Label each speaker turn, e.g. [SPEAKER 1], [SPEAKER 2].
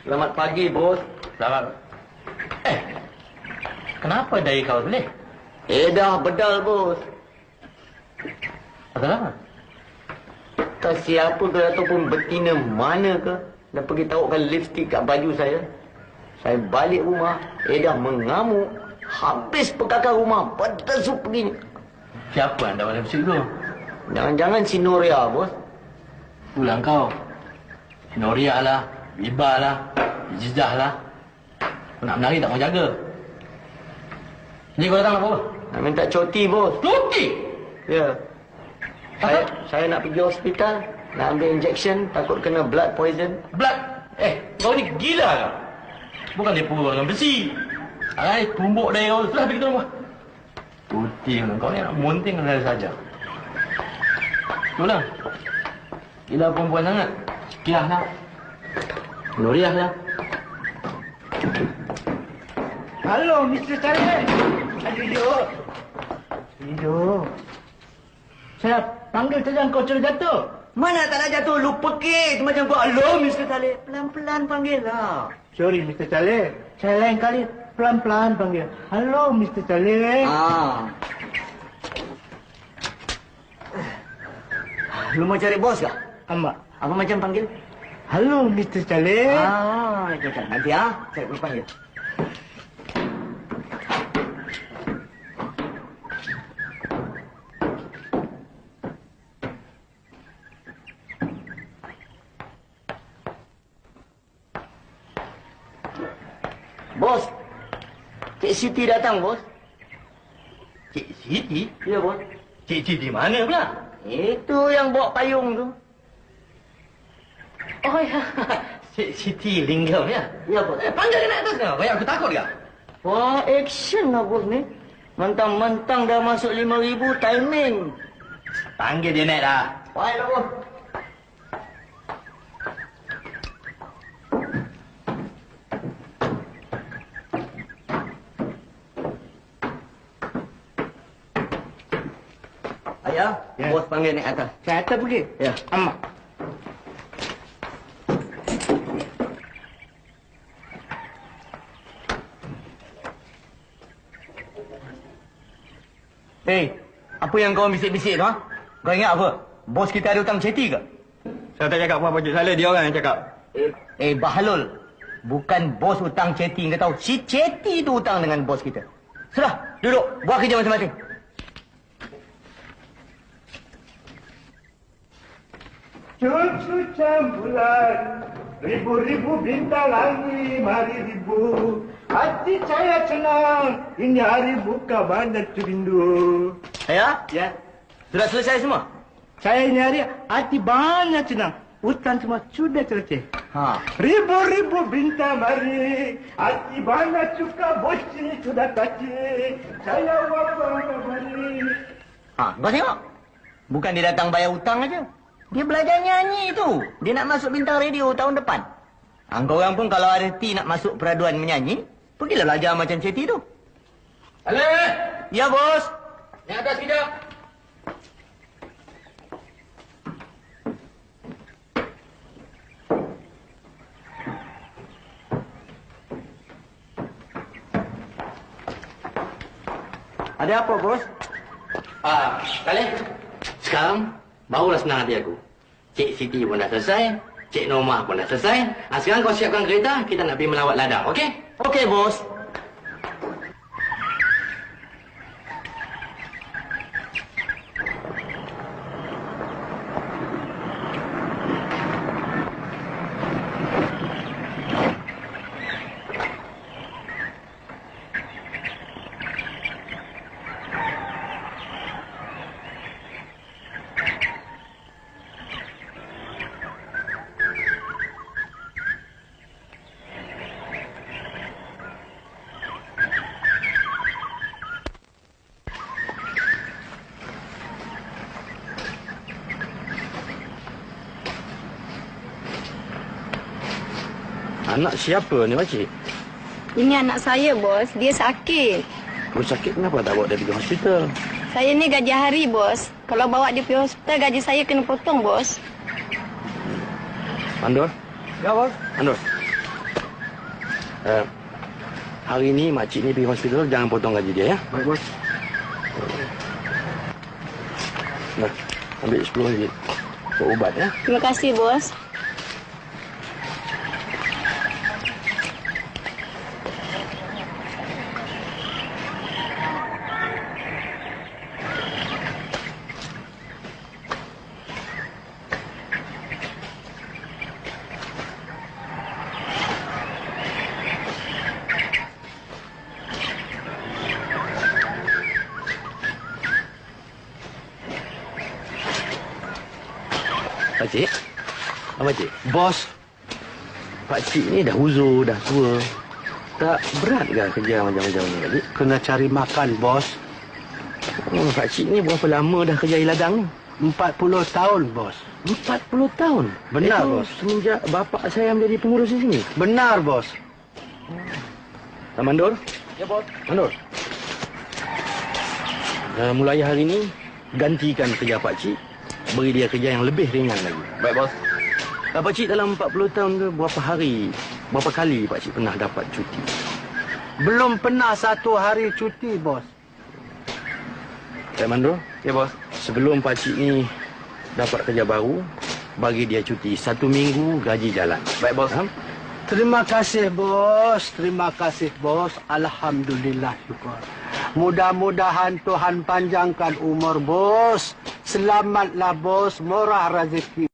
[SPEAKER 1] Selamat pagi, bos.
[SPEAKER 2] Selamat. Kenapa dari kau boleh?
[SPEAKER 1] Dah bedal, bos.
[SPEAKER 2] Ada apa?
[SPEAKER 1] Tak siapa ke ataupun betina mana ke dah pergi taruhkan lipstick kat baju saya. Saya balik rumah, dah mengamuk. Habis pekakar rumah, berdesuk pergi.
[SPEAKER 2] Siapa anda dalam lipstick tu?
[SPEAKER 1] Jangan-jangan si Noria, bos.
[SPEAKER 2] Pulang kau. Noria lah, Biba lah, Jizah lah. Kau nak menari tak mau jaga. Ni kau datang nak apa?
[SPEAKER 1] Nak minta cuti, bos.
[SPEAKER 2] Cuti?
[SPEAKER 1] Ya. Saya nak pergi hospital, nak ambil injection, takut kena blood poison.
[SPEAKER 2] Blood? Kau ni gila kau? Bukan dia pura dengan besi. Tumbuk dari kau. Sudah pergi ke rumah. Cuti kau ni nak munting ada saja. Itulah. Gila perempuan sangat. Sekiah lah. Nuriah lah.
[SPEAKER 3] Halo, Mr. Saleh. Aduh, Hidup. Saya panggil saja kau sudah jatuh.
[SPEAKER 1] Mana tak nak jatuh, lu pekik macam kau. Hello, Mr. Talib. Pelan-pelan panggil lah.
[SPEAKER 3] Sorry, Mr. Saleh. Saya lain kali pelan-pelan panggil. Halo, Mr. Saleh.
[SPEAKER 1] Lu mau cari bos kah?
[SPEAKER 3] Amak.
[SPEAKER 1] Apa macam panggil?
[SPEAKER 3] Halo, Mr. Saleh.
[SPEAKER 1] Nanti saya perlu panggil. Bos, Cik Siti datang, bos.
[SPEAKER 2] Cik Siti?
[SPEAKER 1] Ya, bos.
[SPEAKER 2] Cik Siti mana pula?
[SPEAKER 1] Itu yang bawa payung tu.
[SPEAKER 2] Oh ya, Cik Siti Linggam ya?
[SPEAKER 1] Ya, bos.
[SPEAKER 2] Panggil dia naik atas kau. Banyak aku takut kau.
[SPEAKER 1] Wah, action lah, bos ni. Mentang-mentang dah masuk 5,000 timing.
[SPEAKER 2] Panggil dia naik dah.
[SPEAKER 1] Baiklah, bos. Ayah,
[SPEAKER 3] Ya.
[SPEAKER 1] bos panggil naik atas.
[SPEAKER 3] Saya atas pergi.
[SPEAKER 1] Ya.
[SPEAKER 3] Amak.
[SPEAKER 1] Apa yang kau bisik-bisik tu, ha? Kau ingat apa? Bos kita ada hutang ceti ke?
[SPEAKER 4] Saya tak cakap apa-apa, Cik Saleh. Dia orang yang cakap.
[SPEAKER 1] Bahlul. Bukan bos hutang ceti, kau tahu. Si ceti tu hutang dengan bos kita. Sudah, duduk. Buat kerja masing-masing.
[SPEAKER 3] Cucu campuran, ribu-ribu bintang langit, mari ribu. Hati saya senang, ini hari buka bandar rindu.
[SPEAKER 1] Ya?
[SPEAKER 3] Ya,
[SPEAKER 1] Sudah selesai semua?
[SPEAKER 3] saya ini hari hati banyak senang. Hutang semua sudah selesai.
[SPEAKER 1] Ha.
[SPEAKER 3] Ribu-ribu bintang mari, hati banyak suka bosi sudah kasih. Saya wafat mari.
[SPEAKER 1] Kau tengok. Bukan dia datang bayar hutang aja. Dia belajar nyanyi tu. Dia nak masuk bintang radio tahun depan. Kau orang pun kalau ada hati nak masuk peraduan menyanyi, pergilah belajar macam ceti tu.
[SPEAKER 2] Saleh!
[SPEAKER 1] Ya, bos.
[SPEAKER 2] Naik atas kejap.
[SPEAKER 1] Ada apa, bos?
[SPEAKER 2] Saleh. Sekarang, barulah senang hati aku. Cik Siti pun dah selesai. Cik Normah pun dah selesai. Sekarang kau siapkan kereta, kita nak pergi melawat ladang, okey?
[SPEAKER 1] Okey, bos.
[SPEAKER 4] Anak siapa ni, Pakcik?
[SPEAKER 5] Ini anak saya, bos. Dia sakit.
[SPEAKER 4] Kalau sakit kenapa tak bawa dia pergi hospital?
[SPEAKER 5] Saya ni gaji hari, bos. Kalau bawa dia pergi hospital, gaji saya kena potong, bos.
[SPEAKER 4] Andor?
[SPEAKER 3] Ya, bos.
[SPEAKER 4] Andor. Hari ni makcik ni pergi hospital, jangan potong gaji dia ya.
[SPEAKER 3] Baik, bos.
[SPEAKER 4] Nah, ambil RM10 buat ubat ya.
[SPEAKER 5] Terima kasih, bos.
[SPEAKER 4] Pakcik? Pakcik?
[SPEAKER 3] Bos,
[SPEAKER 4] Pakcik ni dah uzur, dah tua. Tak berat ke kerja macam-macam ni, Pakcik?
[SPEAKER 3] kena cari makan, bos.
[SPEAKER 4] Pakcik ni berapa lama dah kerja di ladang ni?
[SPEAKER 3] 40 tahun, bos.
[SPEAKER 4] 40 tahun?
[SPEAKER 3] Benar,
[SPEAKER 4] Itu
[SPEAKER 3] bos.
[SPEAKER 4] Semenjak bapak saya menjadi pengurus di sini.
[SPEAKER 3] Benar, bos.
[SPEAKER 4] Mandur?
[SPEAKER 3] Ya, bos.
[SPEAKER 4] Mandur? Mulai hari ni, gantikan kerja Pakcik. Beri dia kerja yang lebih ringan lagi.
[SPEAKER 1] Baik, bos.
[SPEAKER 4] Pakcik dalam 40 tahun tu, berapa hari, berapa kali Pakcik pernah dapat cuti?
[SPEAKER 3] Belum pernah 1 hari cuti, bos.
[SPEAKER 4] Pak Mandur?
[SPEAKER 1] Ya, bos.
[SPEAKER 4] Sebelum Pakcik ni dapat kerja baru, bagi dia cuti 1 minggu gaji jalan.
[SPEAKER 1] Baik, bos.
[SPEAKER 4] Faham?
[SPEAKER 3] Terima kasih, bos. Terima kasih, bos. Alhamdulillah, syukur. Mudah-mudahan Tuhan panjangkan umur, bos. Selamatlah, bos. Murah rezeki,